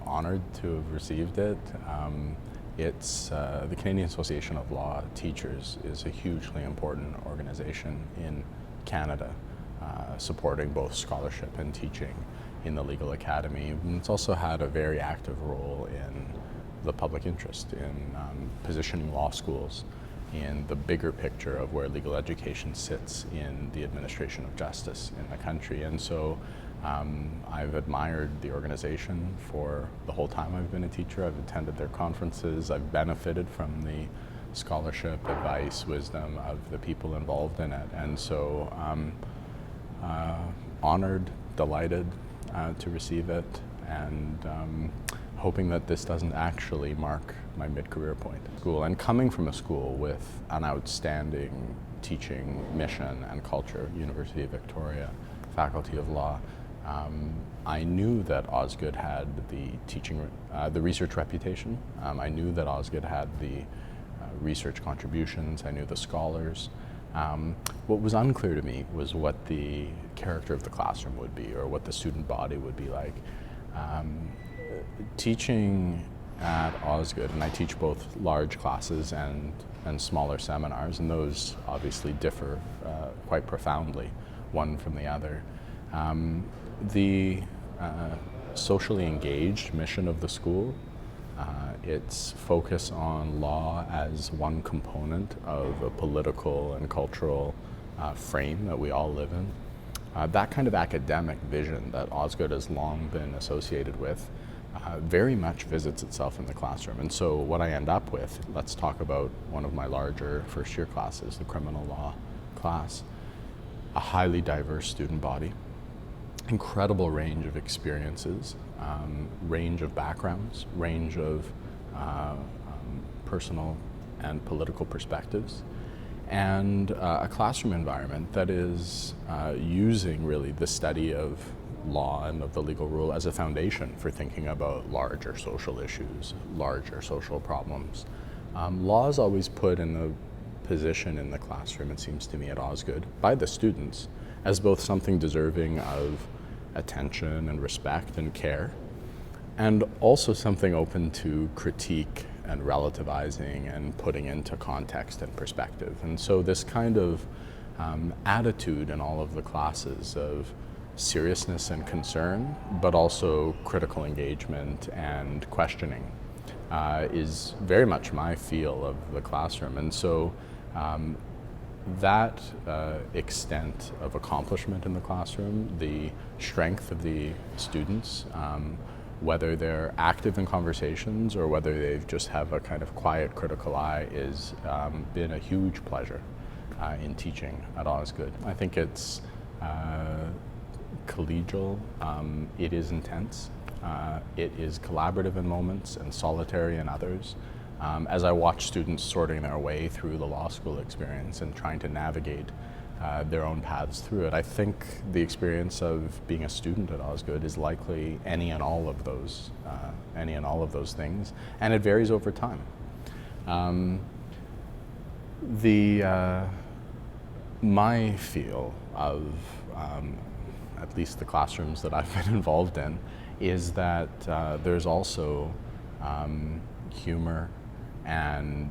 honored to have received it. It's the Canadian Association of Law Teachers is a hugely important organization in Canada, supporting both scholarship and teaching in the legal academy. And it's also had a very active role in the public interest in positioning law schools in the bigger picture of where legal education sits in the administration of justice in the country. And so I've admired the organization for the whole time I've been a teacher. I've attended their conferences. I've benefited from the scholarship, advice, wisdom of the people involved in it. And so honored, delighted to receive it, and hoping that this doesn't actually mark my mid-career point. And coming from a school with an outstanding teaching mission and culture, University of Victoria, Faculty of Law, I knew that Osgoode had the research reputation. I knew that Osgoode had the research contributions. I knew the scholars. What was unclear to me was what the character of the classroom would be, or what the student body would be like. Teaching at Osgoode, and I teach both large classes and smaller seminars, and those obviously differ quite profoundly one from the other. The socially engaged mission of the school, its focus on law as one component of a political and cultural frame that we all live in, that kind of academic vision that Osgoode has long been associated with very much visits itself in the classroom. And so what I end up with, let's talk about one of my larger first-year classes, the criminal law class, a highly diverse student body, incredible range of experiences, range of backgrounds, range of personal and political perspectives, and a classroom environment that is using really the study of law and of the legal rule as a foundation for thinking about larger social issues, larger social problems. Law is always put in the position in the classroom, it seems to me, at Osgoode by the students as both something deserving of attention and respect and care, and also something open to critique and relativizing and putting into context and perspective. And so this kind of attitude in all of the classes of seriousness and concern, but also critical engagement and questioning is very much my feel of the classroom. And so that extent of accomplishment in the classroom, the strength of the students, whether they're active in conversations or whether they just have a kind of quiet critical eye, is been a huge pleasure in teaching at Osgoode. I think it's collegial, it is intense, it is collaborative in moments and solitary in others. As I watch students sorting their way through the law school experience and trying to navigate their own paths through it, I think the experience of being a student at Osgoode is likely any and all of those things, and it varies over time. My feel of at least the classrooms that I've been involved in is that there's also humor and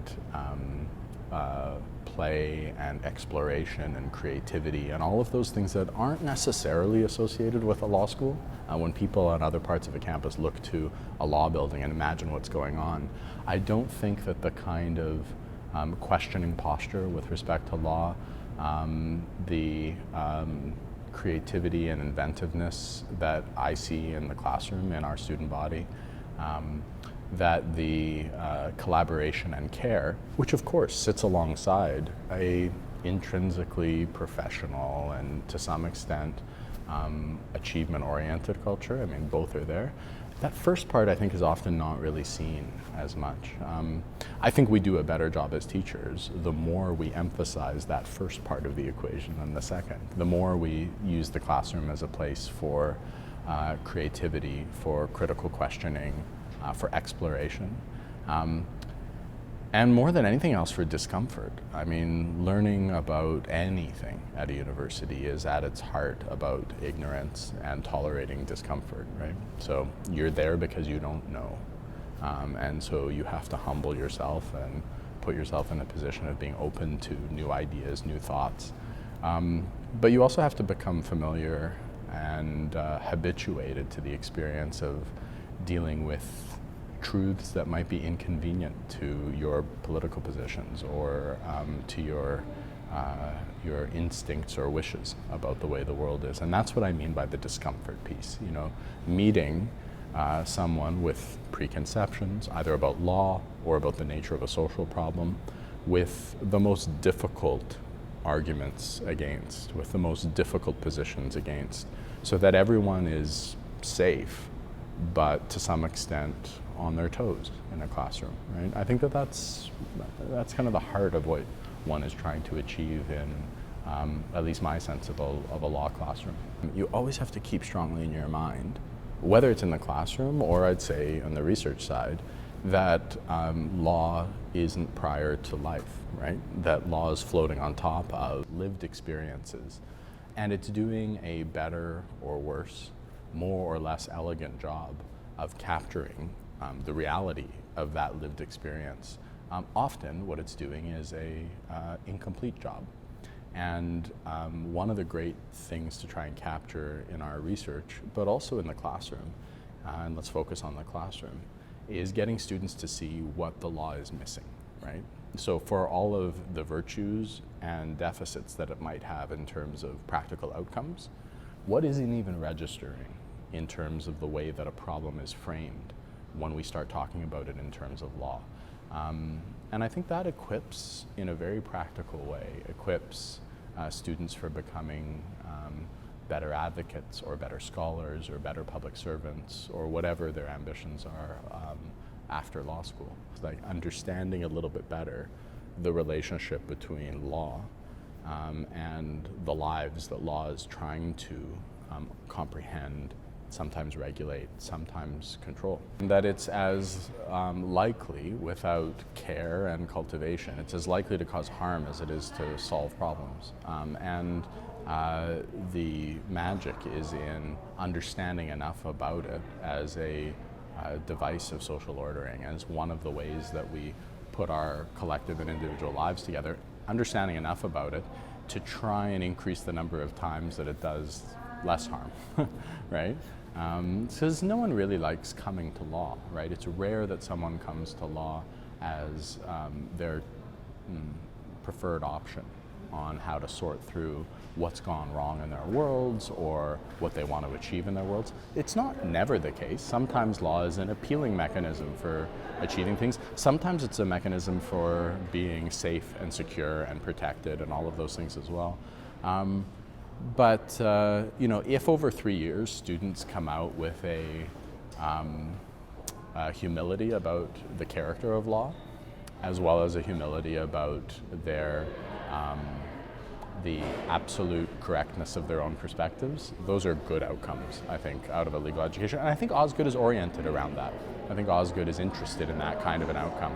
play and exploration and creativity and all of those things that aren't necessarily associated with a law school. When people on other parts of a campus look to a law building and imagine what's going on, I don't think that the kind of questioning posture with respect to law, the creativity and inventiveness that I see in the classroom, in our student body, that the collaboration and care, which of course sits alongside a intrinsically professional and to some extent achievement-oriented culture, I mean both are there. That first part I think is often not really seen as much. I think we do a better job as teachers the more we emphasize that first part of the equation than the second. The more we use the classroom as a place for creativity, for critical questioning, for exploration. And more than anything else, for discomfort. I mean, learning about anything at a university is at its heart about ignorance and tolerating discomfort, right? So you're there because you don't know. And so you have to humble yourself and put yourself in a position of being open to new ideas, new thoughts. But you also have to become familiar and habituated to the experience of dealing with truths that might be inconvenient to your political positions or to your instincts or wishes about the way the world is. And that's what I mean by the discomfort piece. You know, meeting someone with preconceptions, either about law or about the nature of a social problem, with the most difficult arguments against, with the most difficult positions against, so that everyone is safe, but to some extent on their toes in a classroom, right? I think that's kind of the heart of what one is trying to achieve in at least my sense of a law classroom. You always have to keep strongly in your mind, whether it's in the classroom or I'd say on the research side, that law isn't prior to life, right? That law is floating on top of lived experiences, and it's doing a better or worse, more or less elegant job of capturing the reality of that lived experience. Often what it's doing is a incomplete job. And one of the great things to try and capture in our research, but also in the classroom, and let's focus on the classroom, is getting students to see what the law is missing, right? So for all of the virtues and deficits that it might have in terms of practical outcomes, what isn't even registering in terms of the way that a problem is framed when we start talking about it in terms of law? And I think that equips, in a very practical way, equips students for becoming better advocates or better scholars or better public servants or whatever their ambitions are after law school. It's like understanding a little bit better the relationship between law and the lives that law is trying to comprehend, sometimes regulate, sometimes control. And that it's as likely, without care and cultivation, it's as likely to cause harm as it is to solve problems. And the magic is in understanding enough about it as a device of social ordering, as one of the ways that we put our collective and individual lives together, understanding enough about it to try and increase the number of times that it does less harm, right? Because no one really likes coming to law, right? It's rare that someone comes to law as their preferred option on how to sort through what's gone wrong in their worlds or what they want to achieve in their worlds. It's not never the case. Sometimes law is an appealing mechanism for achieving things. Sometimes it's a mechanism for being safe and secure and protected and all of those things as well. But you know, if over 3 years students come out with a humility about the character of law, as well as a humility about their the absolute correctness of their own perspectives, those are good outcomes, I think, out of a legal education. And I think Osgoode is oriented around that. I think Osgoode is interested in that kind of an outcome.